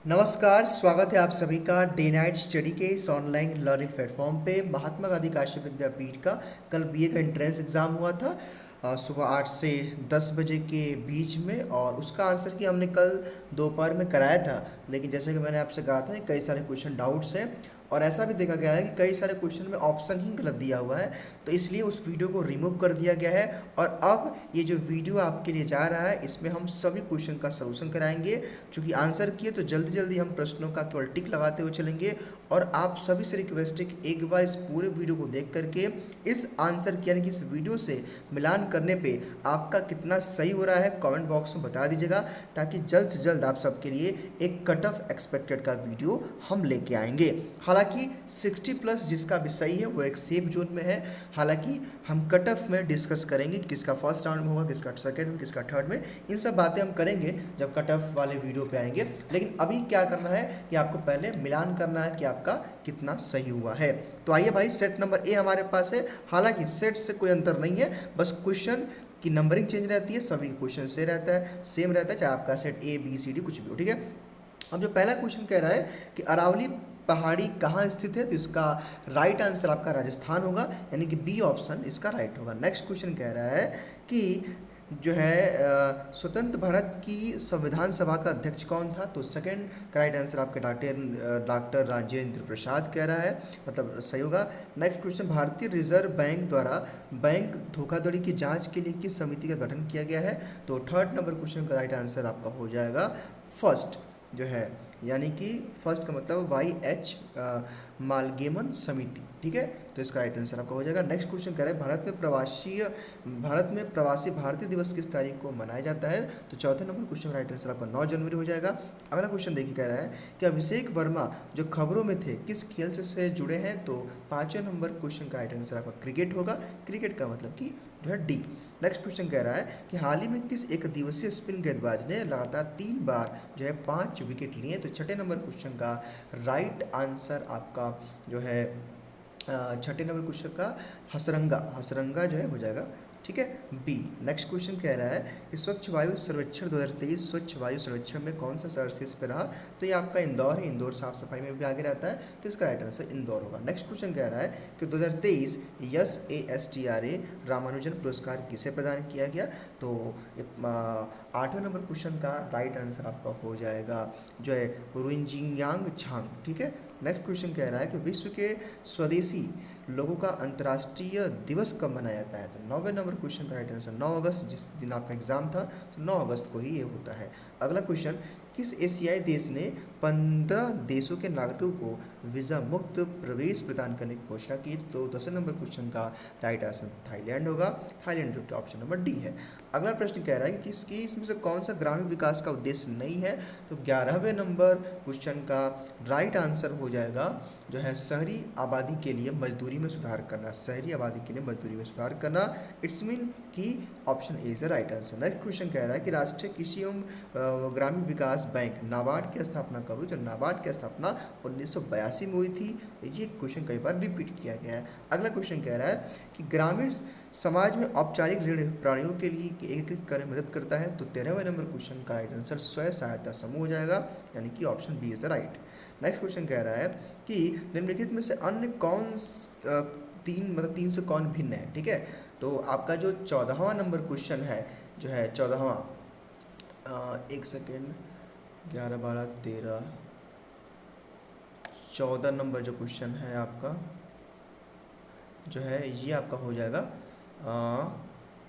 नमस्कार, स्वागत है आप सभी का डे नाइट स्टडी के इस ऑनलाइन लर्निंग प्लेटफॉर्म पे। महात्मा गांधी काशी विद्यापीठ का कल बीए का एंट्रेंस एग्ज़ाम हुआ था सुबह 8 से 10 बजे के बीच में, और उसका आंसर की हमने कल दोपहर में कराया था। लेकिन जैसे कि मैंने आपसे कहा था, कई सारे क्वेश्चन डाउट्स हैं और ऐसा भी देखा गया है कि कई सारे क्वेश्चन में ऑप्शन ही गलत दिया हुआ है, तो इसलिए उस वीडियो को रिमूव कर दिया गया है। और अब ये जो वीडियो आपके लिए जा रहा है, इसमें हम सभी क्वेश्चन का सलूशन कराएंगे। चूँकि आंसर किए तो जल्दी जल्दी हम प्रश्नों का केवल टिक लगाते हुए चलेंगे, और आप सभी से रिक्वेस्ट है कि एक बार इस पूरे वीडियो को देख करके इस आंसर यानी कि इस वीडियो से मिलान करने पे आपका कितना सही हो रहा है कमेंट बॉक्स में बता दीजिएगा, ताकि जल्द से जल्द आप सबके लिए एक कट ऑफ एक्सपेक्टेड का वीडियो हम लेके आएंगे। हालांकि 60 प्लस जिसका भी सही है वो एक सेफ जोन में है। हालांकि हम कट ऑफ में डिस्कस करेंगे कि किसका फर्स्ट राउंड में होगा, किसका सेकंड में, किसका थर्ड में। इन सब बातें हम करेंगे जब कट ऑफ वाले वीडियो पे आएंगे। लेकिन अभी क्या करना है कि आपको पहले मिलान करना है कि आपका कितना सही हुआ है। तो आइए भाई, सेट नंबर ए हमारे पास है। हालांकि सेट से कोई अंतर नहीं है, बस क्वेश्चन की नंबरिंग चेंज रहती है, सभी क्वेश्चन से रहता है, सेम रहता है, चाहे आपका set A B C D कुछ भी हो। ठीक है, अब जो पहला क्वेश्चन कह रहा है कि अरावली पहाड़ी कहाँ स्थित है, तो इसका राइट आंसर आपका राजस्थान होगा, यानी कि बी ऑप्शन इसका राइट होगा। नेक्स्ट क्वेश्चन कह रहा है कि जो है स्वतंत्र भारत की संविधान सभा का अध्यक्ष कौन था, तो सेकंड का राइट आंसर आपके डॉक्टर राजेंद्र प्रसाद कह रहा है, मतलब सही होगा। नेक्स्ट क्वेश्चन, भारतीय रिजर्व बैंक द्वारा बैंक धोखाधड़ी की जांच के लिए किस समिति का गठन किया गया है, तो थर्ड नंबर क्वेश्चन का राइट आंसर आपका हो जाएगा फर्स्ट जो है, यानी कि फर्स्ट का मतलब YH मालगेमन समिति। ठीक है, तो इसका राइट आंसर आपका हो जाएगा। नेक्स्ट क्वेश्चन कह रहा है भारत में प्रवासी भारतीय दिवस किस तारीख को मनाया जाता है, तो चौथे नंबर क्वेश्चन राइट आंसर आपका 9 जनवरी हो जाएगा। अगला क्वेश्चन देखिए, कह रहा है कि अभिषेक वर्मा जो खबरों में थे किस खेल से जुड़े हैं, तो पाँचवें नंबर क्वेश्चन का राइट आंसर आपका क्रिकेट होगा। क्रिकेट का मतलब कि जो है डी। नेक्स्ट क्वेश्चन कह रहा है कि हाल ही में किस एक दिवसीय स्पिन गेंदबाज ने लगातार 3 बार जो है 5 विकेट लिए, तो छठे नंबर क्वेश्चन का राइट आंसर आपका जो है छठे नंबर क्वेश्चन का हसरंगा जो है हो जाएगा। ठीक है, बी। नेक्स्ट क्वेश्चन कह रहा है कि स्वच्छ वायु सर्वेक्षण 2023 स्वच्छ वायु सर्वेक्षण में कौन सा शहर शीर्ष पे रहा, तो ये आपका इंदौर है। इंदौर साफ सफाई में भी आगे रहता है, तो इसका राइट आंसर इंदौर होगा। नेक्स्ट क्वेश्चन कह रहा है कि 2023 SASTRA रामानुजन पुरस्कार किसे प्रदान किया गया, तो 8वें नंबर क्वेश्चन का राइट आंसर आपका हो जाएगा जो है रुइंजिंगयांग छांग। ठीक है, नेक्स्ट क्वेश्चन कह रहा है कि विश्व के स्वदेशी लोगों का अंतर्राष्ट्रीय दिवस कब मनाया जाता है, तो 9वें नंबर क्वेश्चन का राइट आंसर 9 अगस्त, जिस दिन आपका एग्जाम था तो 9 अगस्त को ही ये होता है। अगला क्वेश्चन, किस एशियाई देश ने 15 देशों के नागरिकों को वीज़ा मुक्त प्रवेश प्रदान करने की घोषणा की, तो 10वें नंबर क्वेश्चन का राइट आंसर थाईलैंड होगा। थाईलैंड जो कि ऑप्शन नंबर डी है। अगला प्रश्न कह रहा है कि किसकी इसमें से कौन सा ग्रामीण विकास का उद्देश्य नहीं है, तो 11वें नंबर क्वेश्चन का राइट आंसर हो जाएगा जो है शहरी आबादी के लिए मजदूरी में सुधार करना। शहरी आबादी के लिए मजदूरी में सुधार करना, इट्स मीन कि option A is the right answer. Next question कह रहा है कि राष्ट्रीय कृषि एवं ग्रामीण विकास बैंक नाबार्ड की स्थापना कब हुई, तो नाबार्ड की स्थापना 1982 में हुई थी। ये क्वेश्चन कई बार रिपीट किया गया है। अगला क्वेश्चन कह रहा है कि ग्रामीण समाज में औपचारिक ऋण प्राणियों के लिए एकीकृत करने में मदद करता है, तो 13वें नंबर क्वेश्चन का राइट आंसर स्वयं सहायता समूह हो जाएगा, यानी कि option B is the right. Next question कह रहा है कि निम्नलिखित में से अन्य तीन से कौन भिन्न है। ठीक है, तो आपका जो 14वां नंबर क्वेश्चन है जो है 14वां, एक सेकेंड, 11 12 13 14 नंबर जो क्वेश्चन है आपका जो है ये आपका हो जाएगा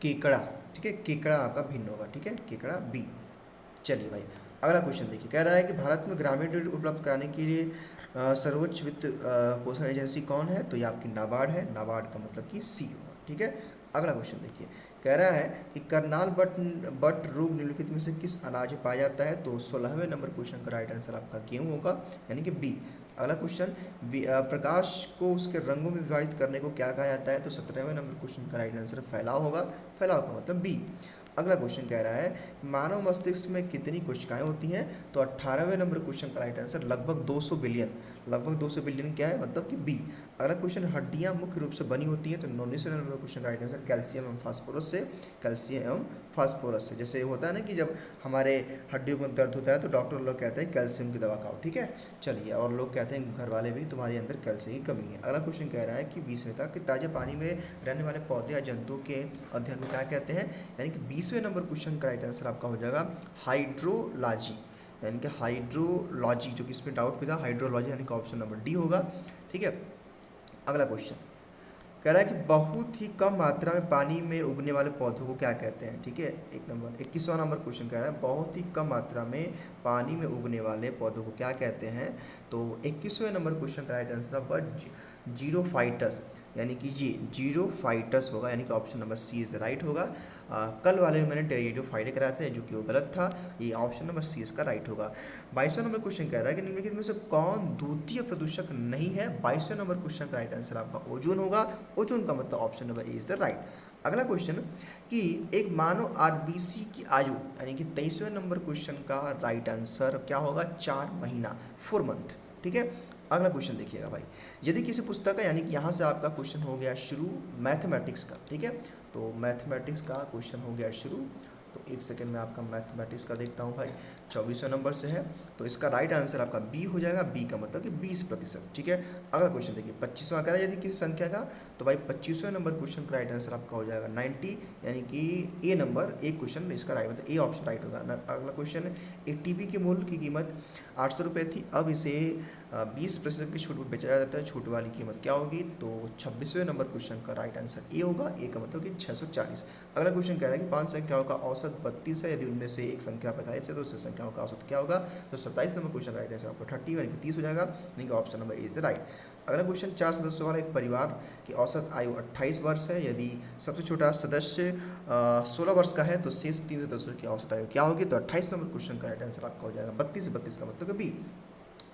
केकड़ा। ठीक है, केकड़ा आपका भिन्न होगा। ठीक है, केकड़ा बी। चलिए भाई, अगला क्वेश्चन देखिए, कह रहा है कि भारत में ग्रामीण ऋण उपलब्ध कराने के लिए सर्वोच्च वित्त पोषण एजेंसी कौन है, तो ये आपकी नाबार्ड है। नाबार्ड का मतलब कि सी होगा। ठीक है, अगला क्वेश्चन देखिए, कह रहा है कि करनाल बट रोग निम्नलिखित में से किस अनाज में पाया जाता है, तो 16वें नंबर क्वेश्चन का राइट आंसर आपका गेहूँ होगा, यानी कि बी। अगला क्वेश्चन, प्रकाश को उसके रंगों में विभाजित करने को क्या कहा जाता है, तो 17वें नंबर क्वेश्चन का राइट आंसर फैलाव होगा। फैलाव का मतलब बी। अगला क्वेश्चन कह रहा है मानव मस्तिष्क में कितनी कोशिकाएं होती हैं, तो 18वें नंबर क्वेश्चन का राइट आंसर लगभग 200 बिलियन। लगभग 200 बिलियन क्या है, मतलब कि बी। अगला क्वेश्चन, हड्डियां मुख्य रूप से बनी होती हैं, तो 19वें नंबर क्वेश्चन का राइट आंसर कैल्शियम एवं फास्फोरस से, कैल्शियम एवं फास्फोरस से। जैसे होता है ना कि जब हमारे हड्डियों में दर्द होता है तो डॉक्टर लोग कहते हैं कैल्शियम की दवा खाओ, ठीक है। चलिए, और लोग कहते हैं घर वाले भी तुम्हारे अंदर कैल्शियम की कमी है। अगला क्वेश्चन कह रहा है कि 20वें का कि ताज़ा पानी में रहने वाले पौधे या जंतुओं के अध्ययन में क्या कहते हैं, यानी कि 20वें नंबर क्वेश्चन का राइट आंसर आपका हो जाएगा हाइड्रोलॉजी, यानी कि हाइड्रोलॉजी, जो कि इसमें डाउट भी था, हाइड्रोलॉजी यानी कि ऑप्शन नंबर डी होगा, ठीक है। अगला क्वेश्चन कह रहा है कि बहुत ही कम मात्रा में पानी में उगने वाले पौधों को क्या कहते हैं, ठीक है। 21वां नंबर क्वेश्चन कह रहा है बहुत ही कम मात्रा में पानी में उगने वाले पौधों को क्या कहते हैं। तो 21वें नंबर क्वेश्चन का राइट आंसर आपका जीरोफाइटस, यानी कि ये जीरोफाइटस होगा, यानी कि option number C is right होगा। कल वाले में मैंने टेरिडोफाइटे कराया था जो कि वो गलत था, ये ऑप्शन नंबर सी इसका राइट होगा। 22वां नंबर क्वेश्चन कह रहा है कि निम्नलिखित में से कौन द्वितीय प्रदूषक नहीं है। 22वें नंबर क्वेश्चन का राइट आंसर आपका ओजोन होगा। ओजोन का मतलब option number A is the right. अगला क्वेश्चन कि एक मानव आरबीसी की आयु, यानी कि 23वें नंबर क्वेश्चन का राइट आंसर क्या होगा, 4 महीना, 4 मंथ, ठीक है। अगला क्वेश्चन देखिएगा भाई, यदि किसी पुस्तक का, यानी कि यहाँ से आपका क्वेश्चन हो गया शुरू मैथमेटिक्स का, ठीक है। तो मैथमेटिक्स का क्वेश्चन हो गया शुरू, तो एक सेकंड में आपका मैथमेटिक्स का देखता हूँ भाई। 24वें नंबर से है, तो इसका राइट आंसर आपका बी हो जाएगा। बी का मतलब कि 20%, ठीक है। अगला क्वेश्चन देखिए, 25वां कह रहा है यदि किसी संख्या का, तो भाई 25वें नंबर क्वेश्चन का राइट आंसर आपका हो जाएगा 90, यानी कि ए नंबर, एक क्वेश्चन इसका राइट, मतलब ए ऑप्शन राइट होगा। अगला क्वेश्चन, एक टीवी के मूल्य की कीमत 800 रुपये थी, अब इसे 20% की छूट पर बेचा जाता है, छूट वाली कीमत क्या होगी। तो 26वें नंबर क्वेश्चन का राइट आंसर ए होगा, ए का मतलब कि 640। अगला क्वेश्चन कह रहा है कि 5 संख्याओं का औसत 32 है, यदि उनमें से एक संख्या 27 है तो उससे संख्याओं का औसत क्या होगा। तो 27 नंबर क्वेश्चन राइट आंसर आपको 30 यानी कि 30 हो जाएगा, यानी कि option number A is the right. अगला क्वेश्चन, 4 सदस्यों वाला एक परिवार की औसत आयु 28 वर्ष है, यदि सबसे छोटा सदस्य 16 वर्ष का है तो शेष 3 सदस्यों की औसत आयु क्या होगी। तो 28 नंबर क्वेश्चन का राइट आंसर आपका हो जाएगा 32 32 का मतलब बी।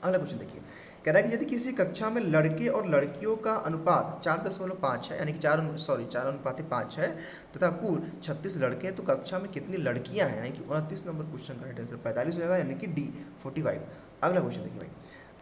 अगला क्वेश्चन देखिए, कह रहा है कि यदि किसी कक्षा में लड़के और लड़कियों का अनुपात 4.5 है, यानी कि 4 अनुपात 5 है, तथा कुल 36 लड़के हैं, तो कक्षा में कितनी लड़कियां हैं, यानी कि 29 नंबर क्वेश्चन का राइट आंसर 45 हो जाएगा, यानी कि डी 45। अगला क्वेश्चन देखिए भाई,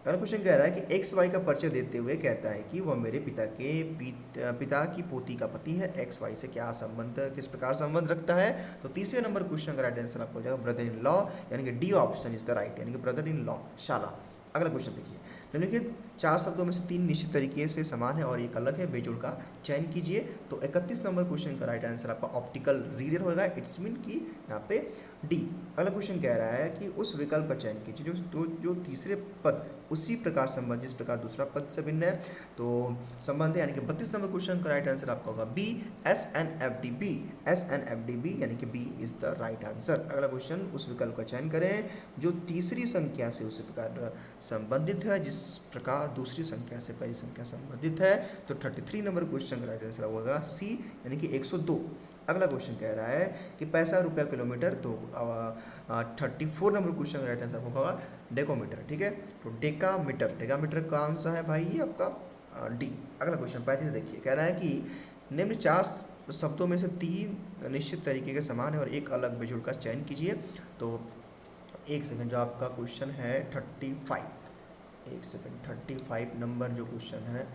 अगला क्वेश्चन कह रहा है कि एक्स वाई का परिचय देते हुए कहता है कि वह मेरे पिता की पोती का पति है। एक्स वाई से क्या संबंध, किस प्रकार संबंध रखता है। तो 30वें नंबर क्वेश्चन का राइट आंसर आपको हो जाएगा ब्रदर इन लॉ, यानी कि D option is the right, यानी कि ब्रदर इन लॉ, शाला। अगला क्वेश्चन देखिए, निम्नलिखित 4 शब्दों में से 3 निश्चित तरीके से समान है और एक अलग है, बेजोड़ का चयन कीजिए। तो 31 नंबर क्वेश्चन का राइट आंसर आपका ऑप्टिकल रीडर होगा, इट्स मीन की यहाँ पे डी। अगला क्वेश्चन कह रहा है कि उस विकल्प का चयन कीजिए जो तीसरे पद उसी प्रकार संबंध जिस प्रकार दूसरा पद से भिन्न है। तो संबंध है, यानी कि 32 नंबर क्वेश्चन का राइट आंसर आपका होगा बी, SNFD, बी, SNFD, यानी कि B is the right answer. अगला क्वेश्चन, उस विकल्प का चयन करें जो तीसरी संख्या से उसी प्रकार संबंधित है जिस प्रकार दूसरी संख्या से पहली संख्या संबंधित है। तो 33 नंबर क्वेश्चन का राइट आंसर होगा सी, यानी कि 102। अगला क्वेश्चन कह रहा है कि पैसा रुपया किलोमीटर, तो 34 नंबर क्वेश्चन का राइट आंसर होगा डेकोमीटर, ठीक है। तो डेकामीटर कौन सा है भाई, ये आपका डी। अगला क्वेश्चन 35 देखिए, कह रहा है कि निम्न 4 शब्दों में से 3 निश्चित तरीके के समान है और एक अलग बेजोड़ का चयन कीजिए। तो एक सेकंड, जो आपका क्वेश्चन है 35, एक सेकंड, 35 नंबर जो क्वेश्चन है,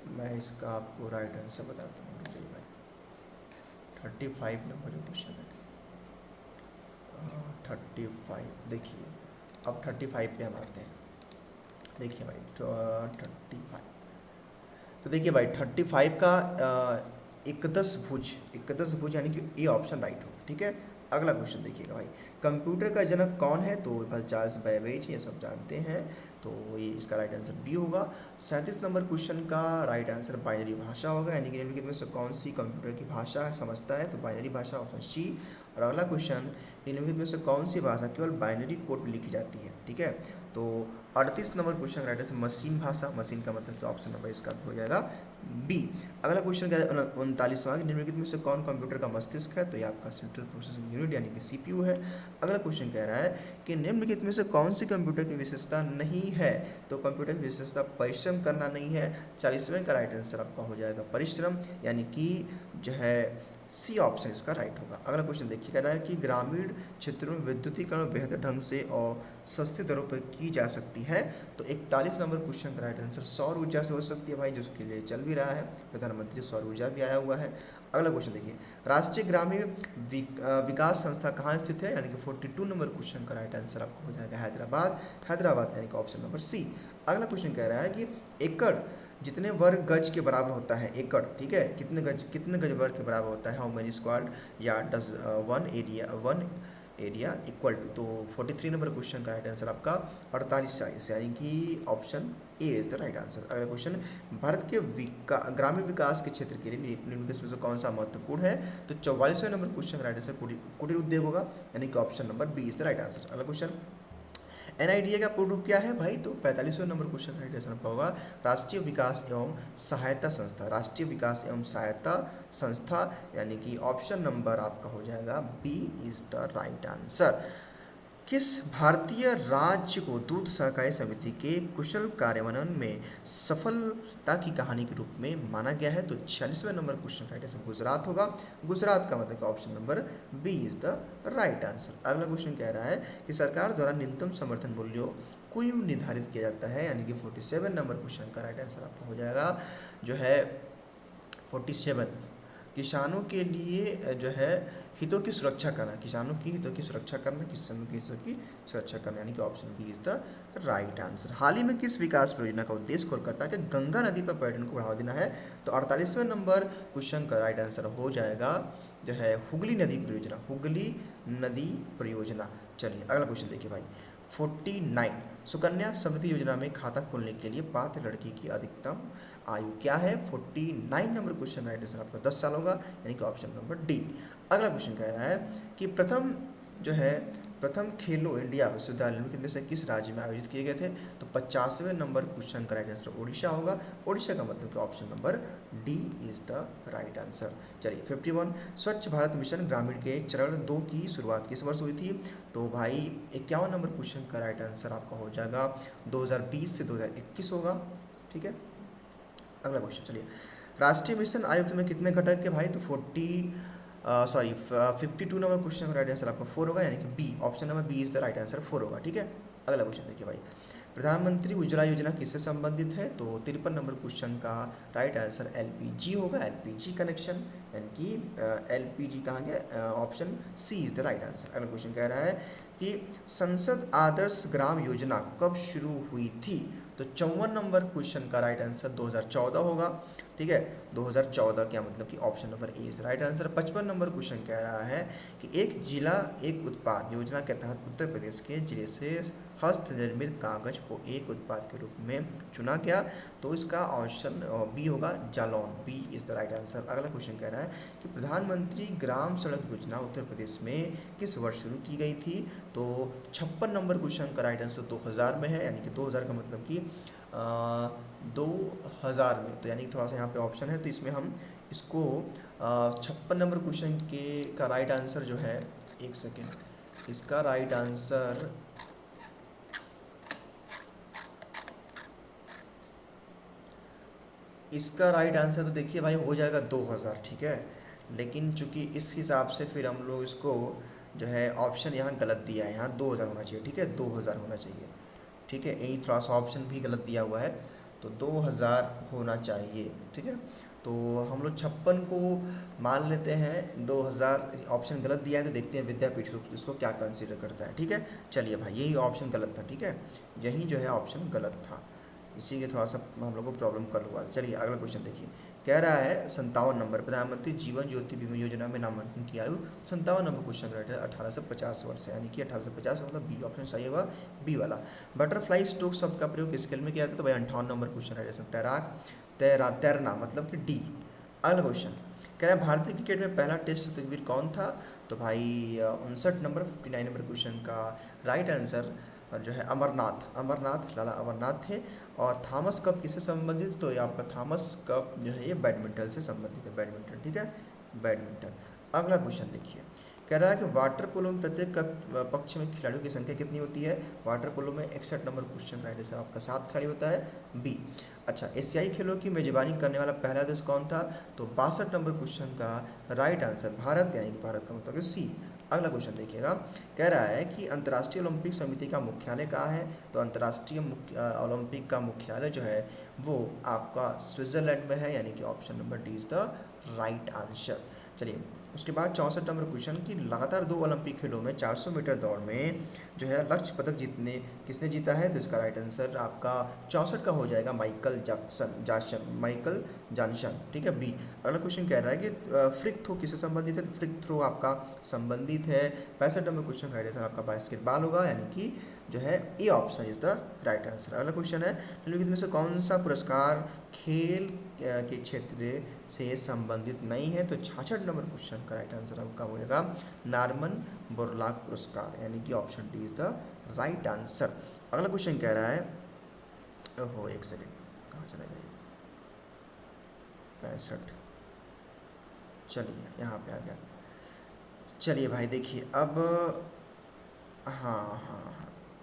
मैं इसका आपको राइट आंसर बताता हूँ, रुकिए भाई। 35 नंबर जो क्वेश्चन है, 35 देखिए, अब 35 पे हम आते हैं। देखिए भाई 35, तो देखिए भाई 35 का एकदस भुज यानी कि ए ऑप्शन राइट हो, ठीक है। अगला क्वेश्चन देखिएगा भाई, कंप्यूटर का जनक कौन है। तो भाई चार्ल्स बेबेज, ये सब जानते हैं, तो ये इसका राइट आंसर बी होगा। 37 नंबर क्वेश्चन का राइट आंसर बाइनरी भाषा होगा, यानी कि निम्नलिखित में से कौन सी कंप्यूटर की भाषा है समझता है। तो बाइनरी भाषा, ऑप्शन सी। और अगला क्वेश्चन, निम्नलिखित में से कौन सी भाषा केवल बाइनरी कोड में लिखी जाती है, ठीक है। तो 38 नंबर क्वेश्चन का राइट आंसर मशीन भाषा, मशीन का मतलब कि ऑप्शन नंबर इसका हो जाएगा बी। अगला क्वेश्चन क्या है 39वां, निम्नलिखित में से कौन कंप्यूटर का मस्तिष्क है। तो ये आपका सेंट्रल प्रोसेसिंग यूनिट, यानी कि सीपीयू है। अगला क्वेश्चन कह रहा है कि निम्नलिखित में से कौन सी कंप्यूटर की विशेषता नहीं है। तो कंप्यूटर की विशेषता परिश्रम करना नहीं है। 40वें का राइट आंसर आपका हो जाएगा परिश्रम, यानी कि जो है सी ऑप्शन इसका राइट होगा। अगला क्वेश्चन देखिए, कह रहा है कि ग्रामीण क्षेत्रों में विद्युतीकरण बेहतर ढंग से और सस्ती दरों पर की जा सकती है। तो 41 नंबर क्वेश्चन का राइट आंसर सौर ऊर्जा से हो सकती है भाई, जिसके लिए चल भी रहा है, प्रधानमंत्री सौर ऊर्जा भी आया हुआ है। अगला क्वेश्चन देखिए, राष्ट्रीय ग्रामीण विकास संस्था कहाँ स्थित है, यानी कि 42 नंबर क्वेश्चन का राइट आंसर आपको हो जाएगा हैदराबाद। हैदराबाद यानी कि ऑप्शन नंबर सी। अगला क्वेश्चन कह रहा है कि एकड़ जितने वर्ग गज के बराबर होता है, एकड़, ठीक है, कितने गज वर्ग के बराबर होता है, हाउ मेनी स्क्वायर या does one area equal to. तो 43 नंबर क्वेश्चन का राइट आंसर आपका 48 साइज, यानी कि option A is the right answer. अगला क्वेश्चन, भारत के ग्रामीण विकास के क्षेत्र के लिए निम्नलिखित में से कौन सा महत्वपूर्ण है। तो 44वें नंबर क्वेश्चन का राइट आंसर कुटीर उद्योग होगा, यानी कि option number B is the right answer. अगला क्वेश्चन, एनआईडीए का पूर्ण रूप क्या है भाई, तो 45वें नंबर क्वेश्चन का राइट आंसर आपका होगा राष्ट्रीय विकास एवं सहायता संस्था। राष्ट्रीय विकास एवं सहायता संस्था, यानी कि ऑप्शन नंबर आपका हो जाएगा B is the right answer. किस भारतीय राज्य को दूध सहकारी समिति के कुशल कार्यान्वयन में सफलता की कहानी के रूप में माना गया है। तो 46वें number question right answer Gujarat होगा। गुजरात का मतलब option number B is the right answer. अगला क्वेश्चन कह रहा है कि सरकार द्वारा न्यूनतम समर्थन मूल्यों को यूँ निर्धारित किया जाता है, यानी कि 47 नंबर क्वेश्चन का राइट आंसर आपका हो जाएगा जो है 47, किसानों के लिए जो है हितों की सुरक्षा करना, किसानों की हितों की सुरक्षा करना, किसानों की हितों की सुरक्षा करना, यानी कि option B is the right answer. हाल ही में किस विकास परियोजना का उद्देश्य कोलकाता के गंगा नदी पर पर्यटन को बढ़ावा देना है। तो 48वें नंबर क्वेश्चन का राइट आंसर हो जाएगा जो है हुगली नदी परियोजना, हुगली नदी परियोजना। चलिए अगला क्वेश्चन देखिए भाई, 49, सुकन्या समृद्धि योजना में खाता खोलने के लिए पात्र लड़की की अधिकतम आयु क्या है। 49 नंबर क्वेश्चन राइट आंसर आपका 10 साल होगा, यानी कि ऑप्शन नंबर डी। अगला क्वेश्चन कह रहा है कि प्रथम खेलो इंडिया विश्वविद्यालय में कितने से किस राज्य में आयोजित किए गए थे। तो 50वें नंबर क्वेश्चन का राइट आंसर उड़ीसा होगा। उड़ीसा का मतलब कि option number D is the right answer. चलिए 51, स्वच्छ भारत मिशन ग्रामीण के चरण 2 की शुरुआत किस वर्ष हुई थी। तो भाई 51 नंबर क्वेश्चन का राइट आंसर आपका हो जाएगा 2020 से 2021 होगा, ठीक है। अगला क्वेश्चन चलिए, राष्ट्रीय मिशन आयुक्त में कितने घटक के भाई। तो 52 नंबर क्वेश्चन का राइट आंसर आपका 4 होगा, यानी कि B, option number B is the right answer 4 होगा, ठीक है। अगला क्वेश्चन देखिए भाई, प्रधानमंत्री उज्ज्वला योजना किससे संबंधित है। तो 53 नंबर क्वेश्चन का राइट आंसर एलपीजी होगा, एलपीजी कनेक्शन, यानी कि एलपीजी कहाँ गया, option C is the right answer. अगला क्वेश्चन कह रहा है कि संसद आदर्श ग्राम योजना कब शुरू हुई थी। तो 54 नंबर क्वेश्चन का राइट आंसर 2014 होगा, ठीक है। 2014 क्या मतलब कि option number A is right answer. 55 number question कह रहा है कि एक जिला एक उत्पाद योजना के तहत उत्तर प्रदेश के जिले से हस्त निर्मित कागज को एक उत्पाद के रूप में चुना गया। तो इसका ऑप्शन बी होगा, Jalaun, B is the right answer. अगला क्वेश्चन कह रहा है कि प्रधानमंत्री ग्राम सड़क योजना उत्तर प्रदेश में किस वर्ष शुरू की गई थी। तो 56 नंबर क्वेश्चन का राइट आंसर 2000 में है, यानी कि 2000 का मतलब कि 2000 में, तो यानी थोड़ा सा यहाँ पे ऑप्शन है, तो इसमें हम इसको 56 नंबर क्वेश्चन का राइट आंसर जो है, एक सेकेंड, इसका राइट आंसर तो देखिए भाई हो जाएगा 2000, ठीक है। लेकिन चूंकि इस हिसाब से फिर हम लोग इसको जो है ऑप्शन यहाँ गलत दिया है, यहाँ 2000 होना चाहिए, ठीक है, 2000 होना चाहिए, ठीक है। यही थोड़ा सा ऑप्शन भी गलत दिया हुआ है, तो 2000 होना चाहिए, ठीक है। तो हम लोग 56 को मान लेते हैं, 2000 ऑप्शन गलत दिया है, तो देखते हैं विद्यापीठ इसको क्या कंसीडर करता है, ठीक है। चलिए भाई यही ऑप्शन गलत था, ठीक है, यही जो है ऑप्शन गलत था, इसी के थोड़ा सा हम लोग को प्रॉब्लम कर हुआ। चलिए अगला क्वेश्चन देखिए, कह रहा है 57 नंबर, प्रधानमंत्री जीवन ज्योति बीमा योजना में नामांकन की आयु 57 नंबर क्वेश्चन राइट है 18 से 50 वर्ष, यानी कि 18 से 50 मतलब बी ऑप्शन सही होगा, बी वाला। बटरफ्लाई स्ट्रोक शब्द का प्रयोग किस खेल में किया जाता है। तो भाई 58 नंबर क्वेश्चन राइट है तैरना मतलब कि डी। अगला क्वेश्चन कह रहा है भारतीय क्रिकेट में पहला टेस्ट शतकवीर कौन था। तो भाई 59 नंबर 59 नंबर क्वेश्चन का राइट आंसर जो है अमरनाथ लाला अमरनाथ थे। और थॉमस कप किससे संबंधित। तो ये आपका थॉमस कप जो है ये बैडमिंटन से संबंधित है, बैडमिंटन, ठीक है, बैडमिंटन। अगला क्वेश्चन देखिए, कह रहा है कि वाटर पोलो में प्रत्येक पक्ष में खिलाड़ियों की संख्या कितनी होती है। वाटर पोलो में 61 नंबर क्वेश्चन राइट आंसर आपका 7 खिलाड़ी होता है, बी। अच्छा, एशियाई खेलों की मेजबानी करने वाला पहला देश कौन था। तो 62 नंबर क्वेश्चन का राइट आंसर भारत, यानी कि भारत का मतलब सी, अगला क्वेश्चन देखिएगा, कह रहा है कि अंतर्राष्ट्रीय ओलंपिक समिति का मुख्यालय कहाँ है। तो अंतर्राष्ट्रीय ओलंपिक का मुख्यालय जो है वो आपका स्विट्जरलैंड में है, यानी कि option number D is the right answer. चलिए उसके बाद 64 नंबर क्वेश्चन कि लगातार 2 ओलंपिक खेलों में 400 मीटर दौड़ में जो है लक्ष्य पदक जीतने किसने जीता है। तो इसका राइट आंसर आपका 64 का हो जाएगा माइकल जानसन, ठीक है, बी। अगला क्वेश्चन कह रहा है कि फ्लिक थ्रो किससे संबंधित है। तो फ्लिक थ्रो आपका संबंधित है 65 नंबर क्वेश्चन का राइट आंसर आपका बास्केटबॉल होगा, यानी कि जो है A option is the right answer. अगला क्वेश्चन है निम्नलिखित में से कौन सा पुरस्कार खेल के क्षेत्र से संबंधित नहीं है। तो 66 नंबर क्वेश्चन का राइट आंसर आपका हो जाएगा नॉर्मन बोरलॉग पुरस्कार, यानी कि option D is the right answer. अगला क्वेश्चन कह रहा है, ओहो एक सेकेंड कहाँ चला गया, 65, चलिए यहाँ पे आ गया। चलिए भाई देखिए अब, हाँ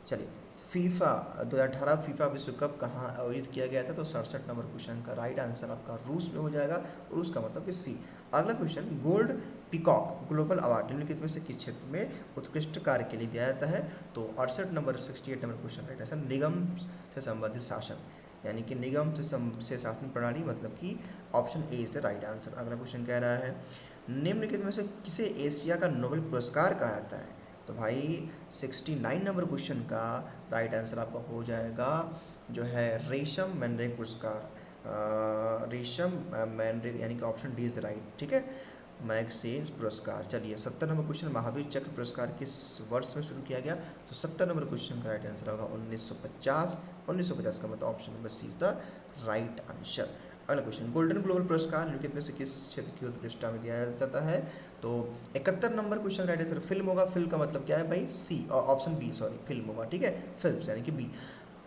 चलिए, फीफा 2018 फीफा विश्व कप कहाँ आयोजित किया गया था। तो 67 नंबर क्वेश्चन का राइट आंसर आपका रूस में हो जाएगा, रूस का मतलब कि सी। अगला question gold peacock global award निम्नलिखित में से किस क्षेत्र में उत्कृष्ट कार्य के लिए दिया जाता है। तो 68 number 68 number question right answer निगम से संबंधित शासन, यानी कि निगम से शासन प्रणाली, मतलब कि option A is the right answer. अगला क्वेश्चन कह रहा है निम्नलिखित में से किसे एशिया का नोबेल पुरस्कार कहा जाता है। तो भाई 69 नंबर क्वेश्चन का राइट आंसर आपका हो जाएगा जो है रेशम मैंड्रेक पुरस्कार, रेशम मैंड्रेक, यानी कि option D is the right, ठीक है, मैगसेन्स पुरस्कार। चलिए 70 नंबर क्वेश्चन महावीर चक्र पुरस्कार किस वर्ष में शुरू किया गया। तो 70 नंबर क्वेश्चन का राइट आंसर होगा 1950, 1950 का मतलब option number C is the right answer. अगला क्वेश्चन गोल्डन ग्लोबल पुरस्कार निम्नलिखित में से किस क्षेत्र की उत्कृष्टता में दिया जाता है। तो 71 number question right answer film होगा, फिल्म का मतलब क्या है भाई, सी, ऑप्शन बी, सॉरी फिल्म होगा, ठीक है, फिल्म यानी कि बी।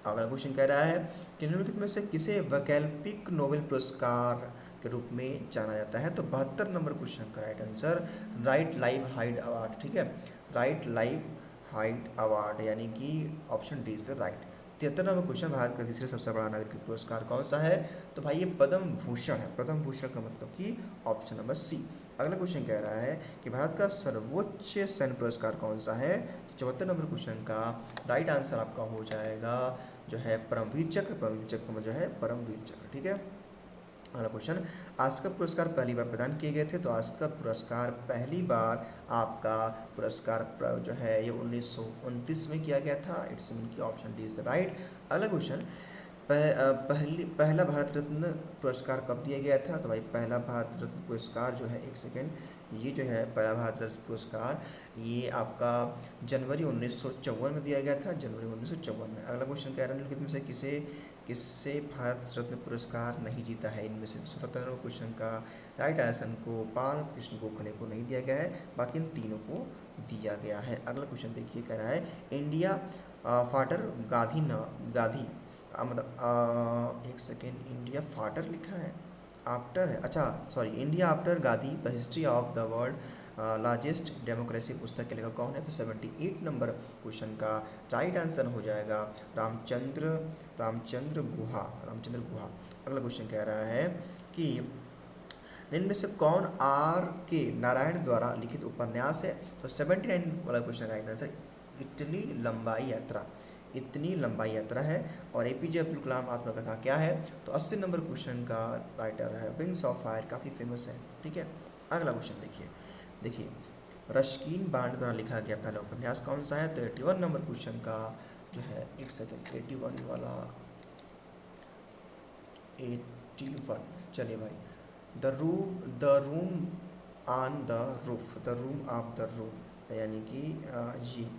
अगला क्वेश्चन कह रहा है कि निम्नलिखित में से किसे वैकल्पिक नोबेल पुरस्कार के रूप में जाना जाता है। तो 72 नंबर क्वेश्चन का right answer right live hide award, ठीक है, राइट लाइव हाइड अवार्ड, यानी कि option D is the right. 73 number question Bharat का तीसरे सबसे बड़ा नागरिक पुरस्कार कौन सा है। तो भाई ये पद्म भूषण है, पद्म भूषण का मतलब कि ऑप्शन नंबर सी। अगला क्वेश्चन कह रहा है कि भारत का सर्वोच्च सैन्य पुरस्कार कौन सा है। तो 74 नंबर क्वेश्चन का राइट आंसर आपका हो जाएगा जो है परमवीर चक्र, परमवीर चक्र में जो है परमवीर चक्र, ठीक है। अगला क्वेश्चन आस्कर पुरस्कार पहली बार प्रदान किए गए थे। तो आस्कर पुरस्कार पहली बार आपका पुरस्कार जो है ये 1929 में किया गया था, इट्स मीन की option D is the right. अगला क्वेश्चन पहला भारत रत्न पुरस्कार कब दिया गया था। तो भाई पहला भारत रत्न पुरस्कार जो है, एक सेकेंड, ये जो है पहला भारत रत्न पुरस्कार ये आपका जनवरी 1954 में दिया गया था, जनवरी 1954 में। अगला क्वेश्चन कह रहा है किसमें से किससे भारत रत्न पुरस्कार नहीं जीता है इनमें से। 77 क्वेश्चन का राइट आंसर गोपाल कृष्ण गोखले को नहीं दिया गया है, बाकी इन तीनों को दिया गया है। अगला क्वेश्चन देखिए कह रहा है इंडिया फाटर गाधी मतलब एक सेकेंड, इंडिया फाटर लिखा है, आफ्टर है, अच्छा sorry, India after Gandhi the history of the world largest democracy पुस्तक के लेखक कौन है। तो 78 नंबर क्वेश्चन का राइट आंसर हो जाएगा रामचंद्र गुहा। अगला क्वेश्चन कह रहा है कि इनमें से कौन आर के नारायण द्वारा लिखित उपन्यास है। तो 79 वाला क्वेश्चन राइट आंसर इतनी लंबाई यात्रा है। और एपीजे अब्दुल कलाम आत्मकथा क्या है। तो 80 नंबर क्वेश्चन का राइटर है विंग्स ऑफ फायर, काफ़ी फेमस है, ठीक है। अगला क्वेश्चन देखिए रश्किन बांड द्वारा लिखा गया पहला उपन्यास कौन सा है। तो 81 नंबर क्वेश्चन का जो है, एक सेकेंड, 81 वाला 81, चलिए भाई, the room on the roof, the room of the room, यानी कि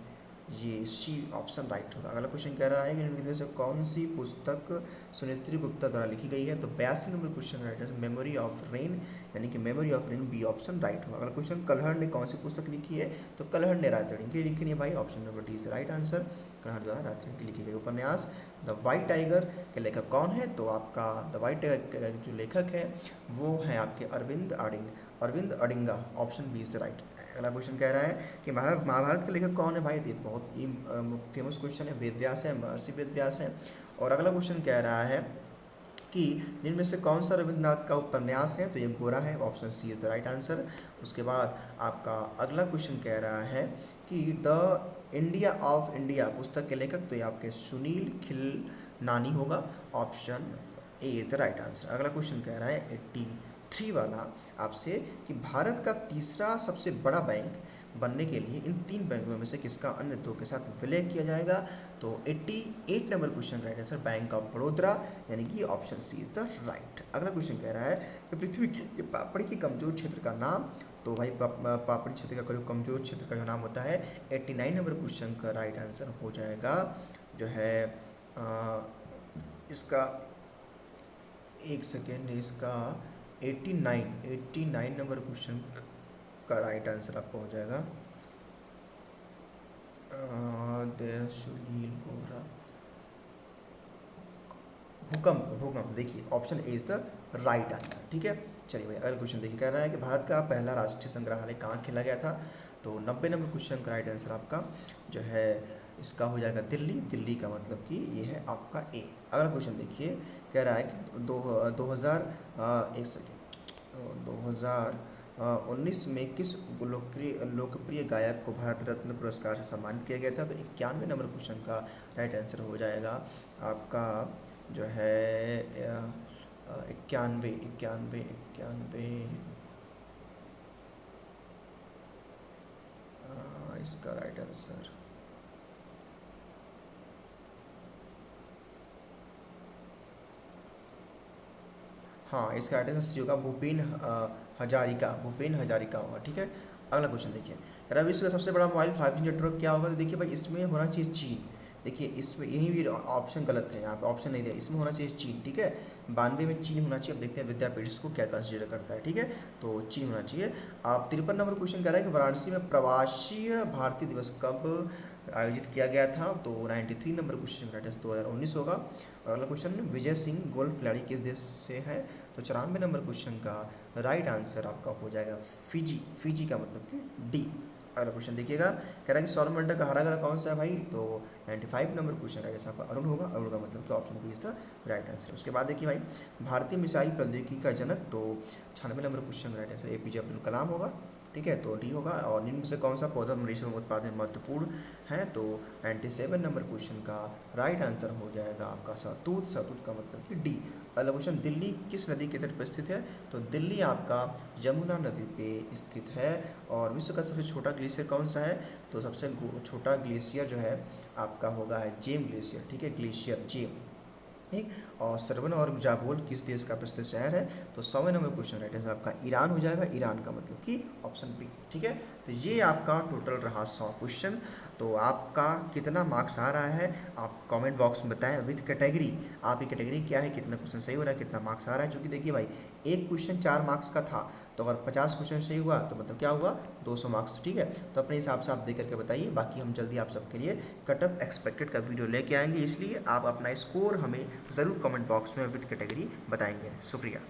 ये सी ऑप्शन राइट होगा। अगला क्वेश्चन कह रहा है कि इनमें से कौन सी पुस्तक सुनेत्री गुप्ता द्वारा लिखी गई है। तो 82 नंबर क्वेश्चन राइट है मेमोरी ऑफ रेन, यानी कि memory of rain, B option right होगा। अगला क्वेश्चन कलहड़ ने कौन सी पुस्तक लिखी है। तो कलहड़ ने राजतरंगी की लिखी है भाई, option number D is right answer, Kalhana द्वारा राजतरंगी की लिखी गई। उपन्यास द वाइट टाइगर के लेखक कौन है। तो आपका द वाइट टाइगर के जो लेखक है वो है आपके Arvind Adiga, option B is the right. अगला क्वेश्चन कह रहा है कि महाभारत के लेखक कौन है भाई। तो बहुत ही फेमस क्वेश्चन है, वेद व्यास है, महर्षि वेद व्यास है। और अगला क्वेश्चन कह रहा है कि जिनमें से कौन सा रविंद्रनाथ का उपन्यास है, तो ये गोरा है, option C is the right answer. उसके बाद आपका अगला क्वेश्चन कह रहा है कि द इंडिया ऑफ इंडिया पुस्तक के लेखक, तो ये आपके सुनील खिलनानी होगा, option A is the right answer. अगला क्वेश्चन कह रहा है 83 वाला आपसे कि भारत का तीसरा सबसे बड़ा बैंक बनने के लिए इन 3 बैंकों में से किसका अन्य 2 के साथ विलय किया जाएगा, तो 88 number question right answer Bank of Baroda, यानी कि option C is the right. अगला क्वेश्चन कह रहा है कि पृथ्वी के पापड़ी के कमजोर क्षेत्र का नाम, तो भाई पापड़ी क्षेत्र का कमजोर क्षेत्र का जो नाम होता है, 89 नंबर क्वेश्चन का राइट आंसर हो जाएगा जो है इसका, एक सेकेंड, इसका 89 नंबर क्वेश्चन का राइट आंसर आपको हो जाएगा सुनील गोरा, भूकंप देखिए option A is the right answer. ठीक है, चलिए भाई अगला क्वेश्चन देखिए, कह रहा है कि भारत का पहला राष्ट्रीय संग्रहालय कहाँ खोला गया था, तो 90 नंबर क्वेश्चन का राइट आंसर आपका जो है इसका हो जाएगा दिल्ली का मतलब कि ये है आपका ए। अगला क्वेश्चन देखिए, कह रहा है कि 2019 में किस लोकप्रिय गायक को भारत रत्न पुरस्कार से सम्मानित किया गया था, तो 91 नंबर क्वेश्चन का राइट आंसर हो जाएगा आपका जो है 91 इसका राइट आंसर हाँ, इसका राइट आंसर सी होगा, भूपेन हजारिका होगा। ठीक है, अगला क्वेश्चन देखिए, अगर विश्व का सबसे बड़ा मोबाइल 5G नेटवर्क क्या होगा, तो देखिए भाई इसमें होना चाहिए चीन। देखिए इसमें यही भी ऑप्शन गलत है, यहाँ पे ऑप्शन नहीं दिया, इसमें होना चाहिए चीन। ठीक है, 92 में चीन होना चाहिए। अब देखते हैं विद्यापीठ इसको क्या कंसिडर करता है। ठीक है, तो चीन होना चाहिए। आप 53 नंबर क्वेश्चन कह रहा है कि वाराणसी में प्रवासी भारतीय दिवस कब आयोजित किया गया था, तो 93 नंबर क्वेश्चन का 2019 होगा। और अगला क्वेश्चन, विजय सिंह गोल्फ खिलाड़ी किस देश से है, तो 94 नंबर क्वेश्चन का राइट आंसर आपका हो जाएगा फिजी का मतलब कि डी। अगला क्वेश्चन देखिएगा, कह रहा है कि सौरमंडल का हरा ग्रह कौन सा है भाई, तो 95 नंबर क्वेश्चन राइट आंसर आपका अरुण होगा। अरुण का मतलब कि option B is the right answer. उसके बाद देखिए भाई, भारतीय मिसाइल प्रौद्योगिकी का जनक, तो 96 number question right answer APJ Abdul Kalam होगा। ठीक है, तो डी होगा। और निम्न में से कौन सा पौधा मनुष्य उत्पादन में महत्वपूर्ण है, तो 97 नंबर क्वेश्चन का राइट आंसर हो जाएगा आपका सहतूत का मतलब कि डी। अगला क्वेश्चन, दिल्ली किस नदी के तट पर स्थित है, तो दिल्ली आपका यमुना नदी पे स्थित है। और विश्व का सबसे छोटा ग्लेशियर कौन सा है, तो सबसे छोटा ग्लेशियर जो है आपका होगा है जेम ग्लेशियर। ठीक है, ग्लेशियर जेम। ठीक, और सरवन और जागोल किस देश का प्रसिद्ध शहर है, तो 100वें नंबर क्वेश्चन राइट आंसर आपका ईरान हो जाएगा। ईरान का मतलब कि ऑप्शन बी। ठीक है, तो ये आपका टोटल रहा 100 क्वेश्चन। तो आपका कितना मार्क्स आ रहा है आप कमेंट बॉक्स में बताएं विथ कैटेगरी, आपकी कैटेगरी क्या है, कितना क्वेश्चन सही हो रहा है, कितना मार्क्स आ रहा है। क्योंकि देखिए भाई, एक क्वेश्चन 4 मार्क्स का था, तो अगर 50 क्वेश्चन सही हुआ तो मतलब क्या हुआ, 200 मार्क्स। ठीक है, तो अपने हिसाब से आप दे करके बताइए। बाकी हम जल्दी आप सबके लिए कट ऑफ एक्सपेक्टेड का वीडियो लेके आएंगे, इसलिए आप अपना स्कोर हमें ज़रूर कमेंट बॉक्स में विद कैटेगरी बताएंगे। शुक्रिया।